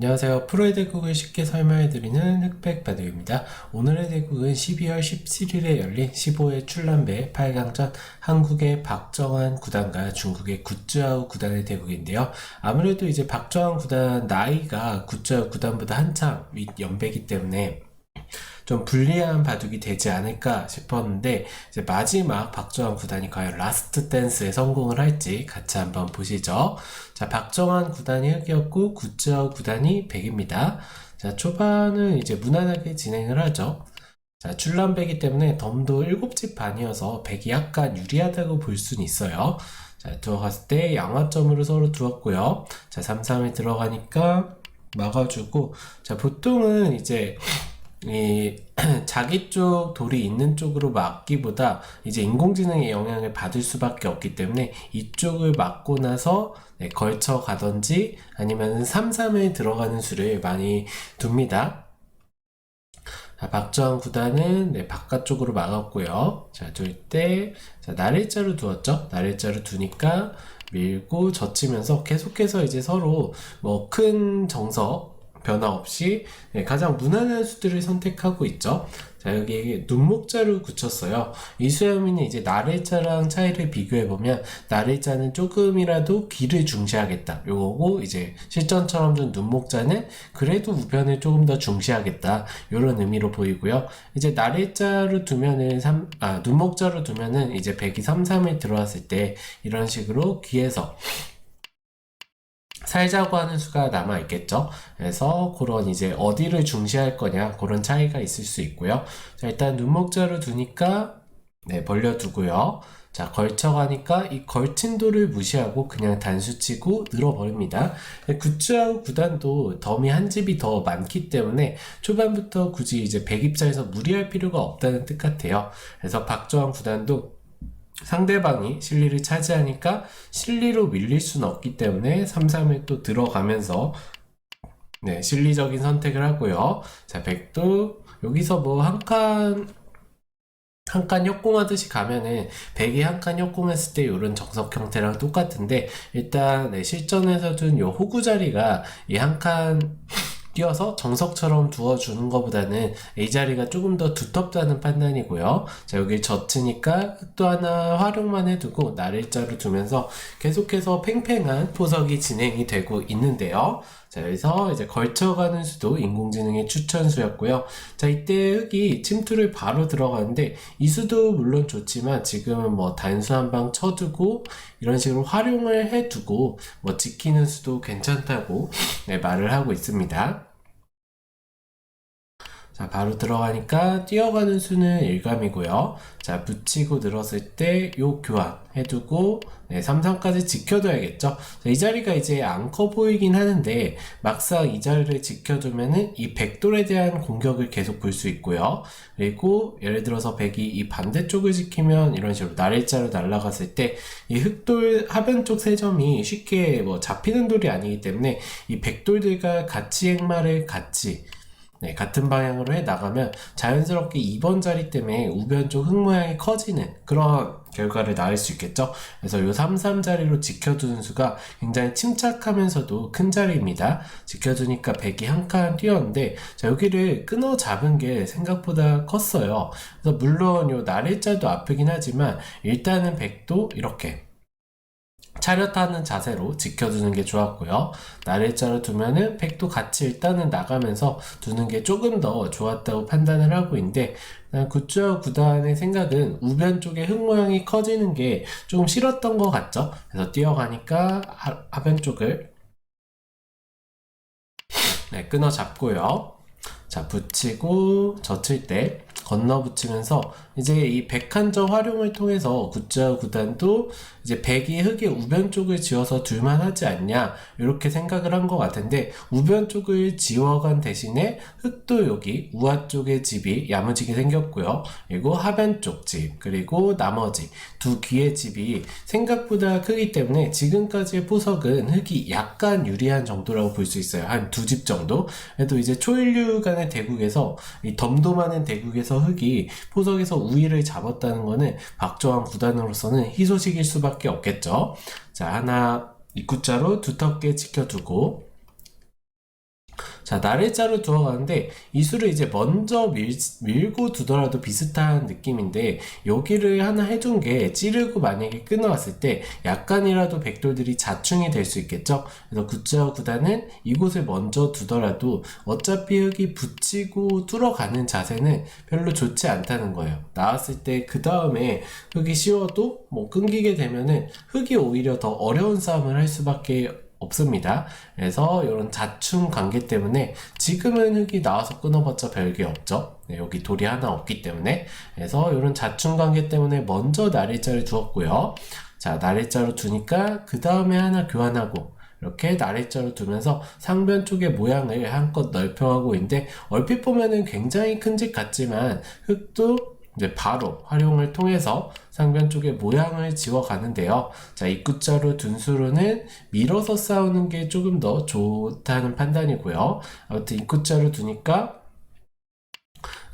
안녕하세요. 프로의 대국을 쉽게 설명해드리는 흑백바둑입니다. 오늘의 대국은 12월 17일에 열린 15회 출란배 8강전 한국의 박정환 구단과 중국의 구쯔아우 구단의 대국인데요. 아무래도 이제 박정환 구단 나이가 구쯔아우 구단보다 한참 윗 연배이기 때문에 좀 불리한 바둑이 되지 않을까 싶었는데 이제 마지막 박정환 구단이 과연 라스트 댄스에 성공을 할지 같이 한번 보시죠. 자, 박정환 구단이 흑이었고 구쯔아우 구단이 백입니다. 자, 초반은 이제 무난하게 진행을 하죠. 자, 출란배이기 때문에 덤도 7집 반이어서 백이 약간 유리하다고 볼 수는 있어요. 자, 들어갔을 때 양화점으로 서로 두었고요. 자, 3-3에 들어가니까 막아주고, 자, 보통은 이제 자기 쪽 돌이 있는 쪽으로 막기보다 이제 인공지능의 영향을 받을 수밖에 없기 때문에 이쪽을 막고 나서 걸쳐 가던지 아니면 3-3에 들어가는 수를 많이 둡니다. 자, 박정환 구단은 바깥쪽으로 막았고요. 자, 둘 때, 자, 날일자로 두었죠? 날일자로 두니까 밀고 젖히면서 계속해서 이제 서로 뭐 큰 정석 변화 없이 가장 무난한 수들을 선택하고 있죠. 자, 여기 눈목자로 굳혔어요. 이수영이는 이제 날일자랑 차이를 비교해보면 날일자는 조금이라도 귀를 중시하겠다 요거고, 이제 실전처럼 준 눈목자는 그래도 우변을 조금 더 중시하겠다 요런 의미로 보이고요. 이제 날일자로 두면은 눈목자로 두면은 이제 백이 3-3에 들어왔을 때 이런 식으로 귀에서 살자고 하는 수가 남아 있겠죠. 그래서 그런 이제 어디를 중시할 거냐 그런 차이가 있을 수 있고요. 자, 일단 눈목자로 두니까 벌려두고요. 자, 걸쳐가니까 이 걸친 돌을 무시하고 그냥 단수치고 늘어버립니다. 구쯔아우 구단도 덤이 한 집이 더 많기 때문에 초반부터 굳이 이제 백 입장에서 무리할 필요가 없다는 뜻 같아요. 그래서 박정환 구단도 상대방이 실리를 차지하니까 실리로 밀릴 수는 없기 때문에 3-3에 또 들어가면서 실리적인 선택을 하고요. 자, 백도 여기서 뭐 한 칸 역공하듯이 가면은 백이 한 칸 역공했을 때 이런 정석 형태랑 똑같은데, 일단 실전에서 둔 요 호구 자리가 이 한 칸 띄어서 정석처럼 두어주는 것보다는 이 자리가 조금 더 두텁다는 판단이고요. 자, 여기 젖히니까 흑도 하나 활용만 해두고 날일자로 두면서 계속해서 팽팽한 포석이 진행이 되고 있는데요. 자, 여기서 이제 걸쳐가는 수도 인공지능의 추천수였고요. 자, 이때 흑이 침투를 바로 들어가는데 이 수도 물론 좋지만 지금은 뭐 단수 한 방 쳐두고 이런 식으로 활용을 해두고 뭐 지키는 수도 괜찮다고 말을 하고 있습니다. 자, 바로 들어가니까 뛰어가는 수는 일감이고요. 자, 붙이고 늘었을 때 요 교환 해두고 3-3까지 지켜둬야겠죠. 자, 이 자리가 이제 안 커 보이긴 하는데 막상 이 자리를 지켜두면은 이 백돌에 대한 공격을 계속 볼 수 있고요. 그리고 예를 들어서 백이 이 반대쪽을 지키면 이런 식으로 날일자로 날아갔을 때 이 흑돌 하변 쪽 세 점이 쉽게 뭐 잡히는 돌이 아니기 때문에 이 백돌들과 같이 행마를 같은 방향으로 해 나가면 자연스럽게 2번 자리 때문에 우변 쪽 흙 모양이 커지는 그런 결과를 낳을 수 있겠죠. 그래서 요 3-3 자리로 지켜두는 수가 굉장히 침착하면서도 큰 자리입니다. 지켜두니까 백이 한 칸 뛰었는데, 자, 여기를 끊어 잡은 게 생각보다 컸어요. 그래서 물론 요 날일자도 아프긴 하지만 일단은 백도 이렇게 차렷하는 자세로 지켜두는 게 좋았고요. 날일자로 두면은 백도 같이 일단은 나가면서 두는 게 조금 더 좋았다고 판단을 하고 있는데, 구쯔아우 구단의 생각은 우변 쪽에 흙 모양이 커지는 게 조금 싫었던 것 같죠. 그래서 뛰어가니까 하변 쪽을 끊어 잡고요. 자, 붙이고 젖힐 때 건너 붙이면서 이제 이 백한점 활용을 통해서 구쯔아우 구단도 이제 백이 흑의 우변 쪽을 지어서 둘만 하지 않냐 이렇게 생각을 한 것 같은데, 우변 쪽을 지워간 대신에 흑도 여기 우하 쪽의 집이 야무지게 생겼고요. 그리고 하변 쪽 집, 그리고 나머지 두 귀의 집이 생각보다 크기 때문에 지금까지의 포석은 흑이 약간 유리한 정도라고 볼 수 있어요. 한 두 집 정도. 그래도 이제 초일류 간의 대국에서 이 덤도많은 대국에서 흑이 포석에서 우위를 잡았다는 거는 박정환 구단으로서는 희소식일 수밖에 없겠죠. 자, 하나 입구자로 두텁게 지켜두고, 자, 나래자로 두어가는데 이 수를 이제 먼저 밀고 두더라도 비슷한 느낌인데 여기를 하나 해둔 게 찌르고 만약에 끊어왔을 때 약간이라도 백돌들이 자충이 될 수 있겠죠. 그래서 구자와 구단은 이곳을 먼저 두더라도 어차피 흙이 붙이고 뚫어가는 자세는 별로 좋지 않다는 거예요. 나왔을 때 그 다음에 흙이 씌워도 뭐 끊기게 되면은 흙이 오히려 더 어려운 싸움을 할 수밖에 없습니다. 그래서 이런 자충 관계 때문에 지금은 흙이 나와서 끊어봤자 별게 없죠. 네, 여기 돌이 하나 없기 때문에. 그래서 이런 자충 관계 때문에 먼저 나래자를 두었고요. 자, 나래자로 두니까 그 다음에 하나 교환하고 이렇게 나래자로 두면서 상변 쪽의 모양을 한껏 넓혀가고 있는데 얼핏 보면은 굉장히 큰 집 같지만 흙도 이제 바로 활용을 통해서 상변 쪽의 모양을 지워 가는데요. 자, 입구자로 둔 수로는 밀어서 싸우는 게 조금 더 좋다는 판단이고요. 아무튼 입구자로 두니까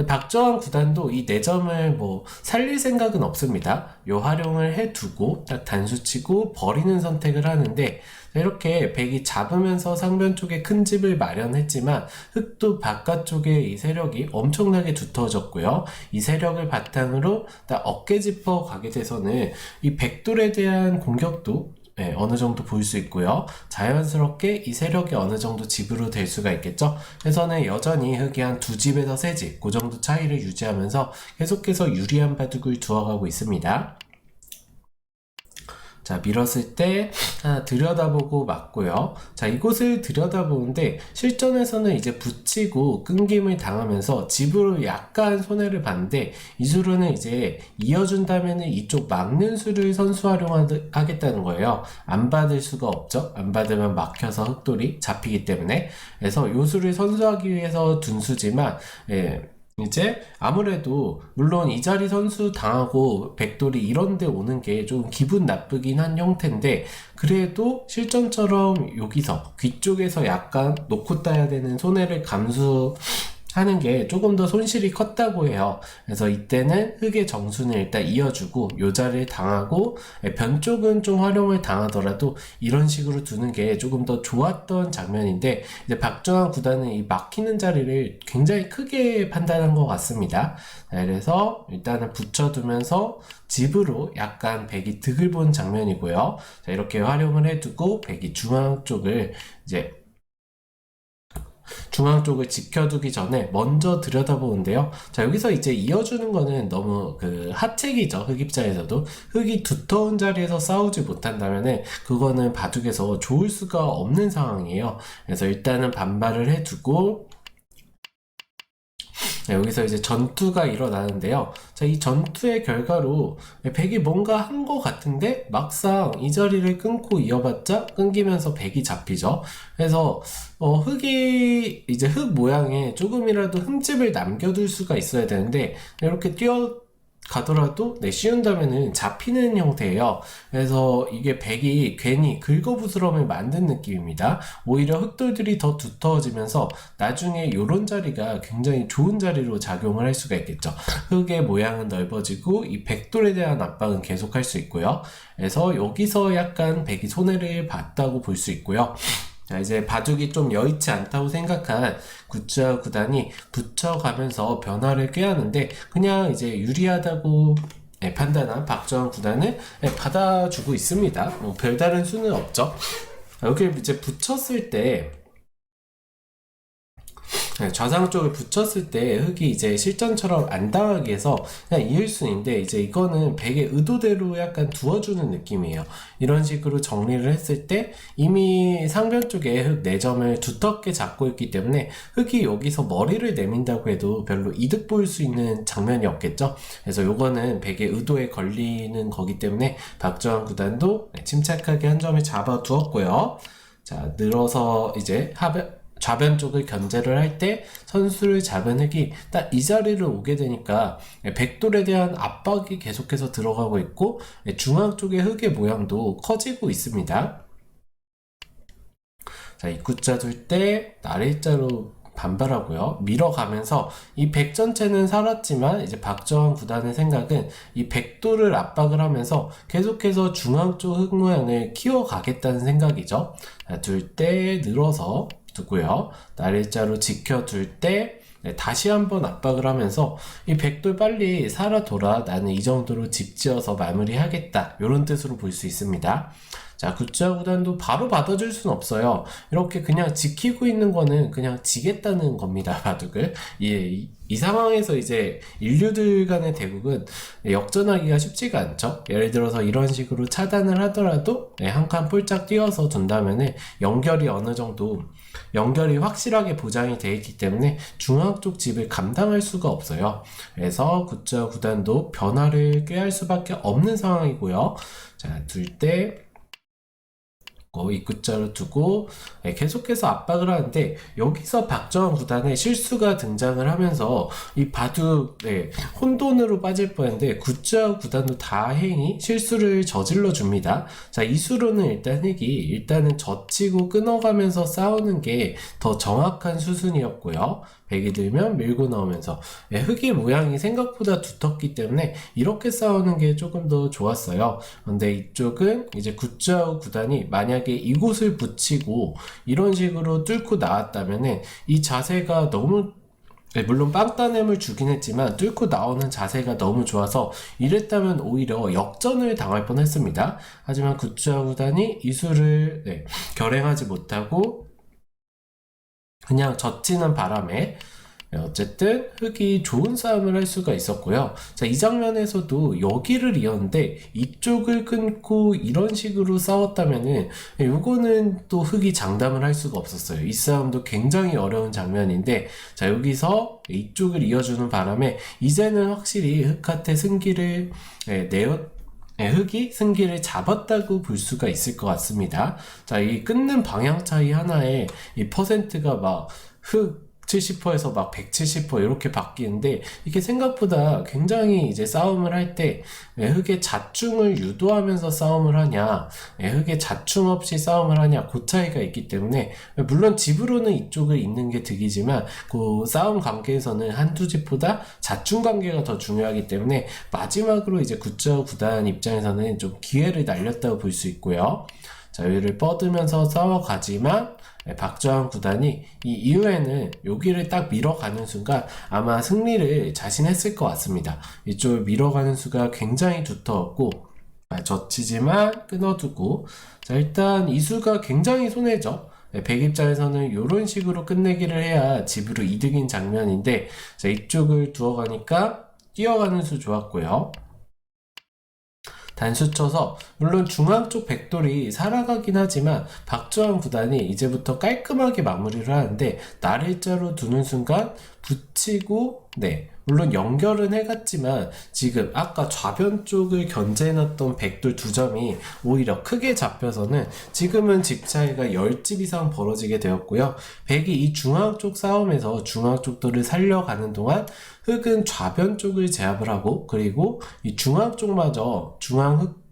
박정환 구단도 이 4점을 뭐 살릴 생각은 없습니다. 요 활용을 해두고 딱 단수치고 버리는 선택을 하는데 이렇게 백이 잡으면서 상변 쪽에 큰 집을 마련했지만 흙도 바깥쪽에 이 세력이 엄청나게 두터워졌고요. 이 세력을 바탕으로 딱 어깨 짚어 가게 돼서는 이 백돌에 대한 공격도 네, 어느 정도 볼 수 있고요. 자연스럽게 이 세력이 어느 정도 집으로 될 수가 있겠죠. 그래서는 여전히 흙이 한 2집에서 3집, 그 정도 차이를 유지하면서 계속해서 유리한 바둑을 두어가고 있습니다. 자, 밀었을 때 하나 들여다보고 맞고요. 자, 이곳을 들여다보는데 실전에서는 이제 붙이고 끊김을 당하면서 집으로 약간 손해를 봤는데 이 수로는 이제 이어준다면 이쪽 막는 수를 선수 활용하겠다는 거예요. 안 받을 수가 없죠. 안 받으면 막혀서 흑돌이 잡히기 때문에. 그래서 이 수를 선수하기 위해서 둔 수지만 이제 아무래도 물론 이 자리 선수 당하고 백돌이 이런 데 오는 게 좀 기분 나쁘긴 한 형태인데 그래도 실전처럼 여기서 귀 쪽에서 약간 놓고 따야 되는 손해를 감수하는 게 조금 더 손실이 컸다고 해요. 그래서 이때는 흙의 정수는 일단 이어주고 요 자리를 당하고 변 쪽은 좀 활용을 당하더라도 이런 식으로 두는 게 조금 더 좋았던 장면인데 이제 박정환 구단은 이 막히는 자리를 굉장히 크게 판단한 것 같습니다. 그래서 일단은 붙여두면서 집으로 약간 백이 득을 본 장면이고요. 자, 이렇게 활용을 해두고 백이 중앙 쪽을 지켜두기 전에 먼저 들여다보는데요. 자, 여기서 이제 이어주는 거는 너무 하책이죠. 흙 입장에서도. 흙이 두터운 자리에서 싸우지 못한다면은 그거는 바둑에서 좋을 수가 없는 상황이에요. 그래서 일단은 반발을 해두고 여기서 이제 전투가 일어나는데요. 자, 이 전투의 결과로 백이 뭔가 한 것 같은데 막상 이 자리를 끊고 이어봤자 끊기면서 백이 잡히죠. 그래서 흙이 이제 흙 모양에 조금이라도 흠집을 남겨둘 수가 있어야 되는데 이렇게 가더라도 씌운다면은 잡히는 형태예요. 그래서 이게 백이 괜히 긁어부스럼을 만든 느낌입니다. 오히려 흙돌들이 더 두터워지면서 나중에 요런 자리가 굉장히 좋은 자리로 작용을 할 수가 있겠죠. 흙의 모양은 넓어지고 이 백돌에 대한 압박은 계속할 수 있고요. 그래서 여기서 약간 백이 손해를 봤다고 볼 수 있고요. 자, 이제 바둑이 좀 여의치 않다고 생각한 구자 구단이 붙여가면서 변화를 꾀하는데 그냥 이제 유리하다고 판단한 박정환 구단은 받아주고 있습니다. 뭐 별다른 수는 없죠. 여기 이제 붙였을 때 좌상 쪽을 붙였을 때 흙이 이제 실전처럼 안 당하기 위해서 그냥 이을순인데 이제 이거는 백의 의도대로 약간 두어주는 느낌이에요. 이런 식으로 정리를 했을 때 이미 상변 쪽에 흙 4점을 두텁게 잡고 있기 때문에 흙이 여기서 머리를 내민다고 해도 별로 이득 볼 수 있는 장면이 없겠죠. 그래서 요거는 백의 의도에 걸리는 거기 때문에 박정환 구단도 침착하게 한 점을 잡아 두었고요. 자, 늘어서 이제 좌변 쪽을 견제를 할 때 선수를 잡은 흙이 딱 이 자리를 오게 되니까 백돌에 대한 압박이 계속해서 들어가고 있고 중앙 쪽의 흙의 모양도 커지고 있습니다. 자, 입구자 둘 때 나래자로 반발하고요. 밀어가면서 이 백 전체는 살았지만 이제 박정환 구단의 생각은 이 백돌을 압박을 하면서 계속해서 중앙 쪽 흙 모양을 키워가겠다는 생각이죠. 둘 때 늘어서 두고요. 날일자로 지켜둘 때 다시 한번 압박을 하면서 이 백돌 빨리 살아 돌아 나는 이 정도로 집 지어서 마무리하겠다 이런 뜻으로 볼 수 있습니다. 자, 굿즈와 구단도 바로 받아줄 수는 없어요. 이렇게 그냥 지키고 있는 거는 그냥 지겠다는 겁니다, 바둑을. 이 상황에서 이제 인류들 간의 대국은 역전하기가 쉽지가 않죠. 예를 들어서 이런 식으로 차단을 하더라도 한 칸 폴짝 띄워서 둔다면은 연결이 어느 정도 연결이 확실하게 보장이 되어 있기 때문에 중앙 쪽 집을 감당할 수가 없어요. 그래서 굿즈와 구단도 변화를 꾀할 수밖에 없는 상황이고요. 자, 둘 때 입구자로 두고 계속해서 압박을 하는데 여기서 박정환 구단의 실수가 등장을 하면서 이 바둑 혼돈으로 빠질 뻔했는데 굿즈와 구단도 다행히 실수를 저질러 줍니다. 자, 이 수로는 일단은 젖히고 끊어가면서 싸우는 게 더 정확한 수순이었고요. 백이 들면 밀고 나오면서 흙의 모양이 생각보다 두텁기 때문에 이렇게 싸우는 게 조금 더 좋았어요. 근데 이쪽은 이제 굿즈와 구단이 만약에 이곳을 붙이고 이런 식으로 뚫고 나왔다면은 이 자세가 너무 물론 빵따냄을 주긴 했지만 뚫고 나오는 자세가 너무 좋아서 이랬다면 오히려 역전을 당할 뻔했습니다. 하지만 굿즈와 구단이 이 수를 결행하지 못하고 그냥 젖히는 바람에 어쨌든 흙이 좋은 싸움을 할 수가 있었고요. 자, 이 장면에서도 여기를 이었는데 이쪽을 끊고 이런 식으로 싸웠다면은 요거는 또 흙이 장담을 할 수가 없었어요. 이 싸움도 굉장히 어려운 장면인데 자, 여기서 이쪽을 이어주는 바람에 이제는 확실히 흙한테 승기를 흙이 승기를 잡았다고 볼 수가 있을 것 같습니다. 자, 이 끊는 방향 차이 하나에 이 퍼센트가 막 흙 70%에서 막 170% 이렇게 바뀌는데 이게 생각보다 굉장히 이제 싸움을 할 때 흙의 자충을 유도하면서 싸움을 하냐 흙의 자충 없이 싸움을 하냐 그 차이가 있기 때문에 물론 집으로는 이쪽을 잇는 게 득이지만 그 싸움 관계에서는 한두 집보다 자충 관계가 더 중요하기 때문에 마지막으로 이제 굿즈와 구단 입장에서는 좀 기회를 날렸다고 볼 수 있고요. 자, 여기를 뻗으면서 싸워가지만 박정환 구단이 이 이후에는 여기를 딱 밀어가는 순간 아마 승리를 자신했을 것 같습니다. 이쪽을 밀어가는 수가 굉장히 두터웠고 젖히지만 끊어두고 자, 일단 이 수가 굉장히 손해죠. 백 입장에서는 이런 식으로 끝내기를 해야 집으로 이득인 장면인데 자, 이쪽을 두어가니까 뛰어가는 수 좋았고요. 단수 쳐서 물론 중앙 쪽 백돌이 살아가긴 하지만 박정환 구단이 이제부터 깔끔하게 마무리를 하는데 날일자로 두는 순간 붙이고 물론 연결은 해갔지만 지금 아까 좌변 쪽을 견제해놨던 백돌 두 점이 오히려 크게 잡혀서는 지금은 집 차이가 10집 이상 벌어지게 되었고요. 백이 이 중앙 쪽 싸움에서 중앙 쪽돌을 살려가는 동안 흙은 좌변 쪽을 제압을 하고 그리고 이 중앙 쪽마저 중앙 흙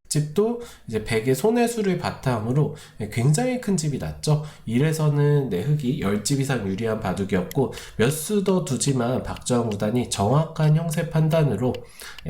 집도 이제 백의 손해수를 바탕으로 굉장히 큰 집이 났죠. 이래서는 흙이 10집 이상 유리한 바둑이었고 몇 수 더 두지만 박정환 구단이 정확한 형세 판단으로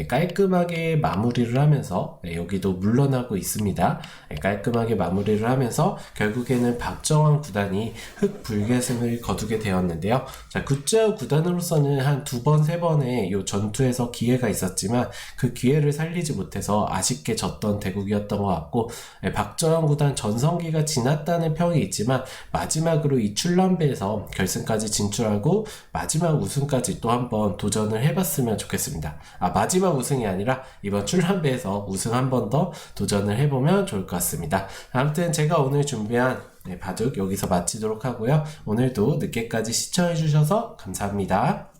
깔끔하게 마무리를 하면서 여기도 물러나고 있습니다. 깔끔하게 마무리를 하면서 결국에는 박정환 구단이 흙 불계승을 거두게 되었는데요. 자, 굿즈와 구단으로서는 한 두 번, 세 번의 이 전투에서 기회가 있었지만 그 기회를 살리지 못해서 아쉽게 졌던 대국이었던 것 같고 박정환 구단 전성기가 지났다는 평이 있지만 마지막으로 이 출란배에서 결승까지 진출하고 마지막 우승까지 또 한번 도전을 해봤으면 좋겠습니다. 마지막 우승이 아니라 이번 출란배에서 우승 한 번 더 도전을 해보면 좋을 것 같습니다. 아무튼 제가 오늘 준비한 바둑 여기서 마치도록 하고요. 오늘도 늦게까지 시청해주셔서 감사합니다.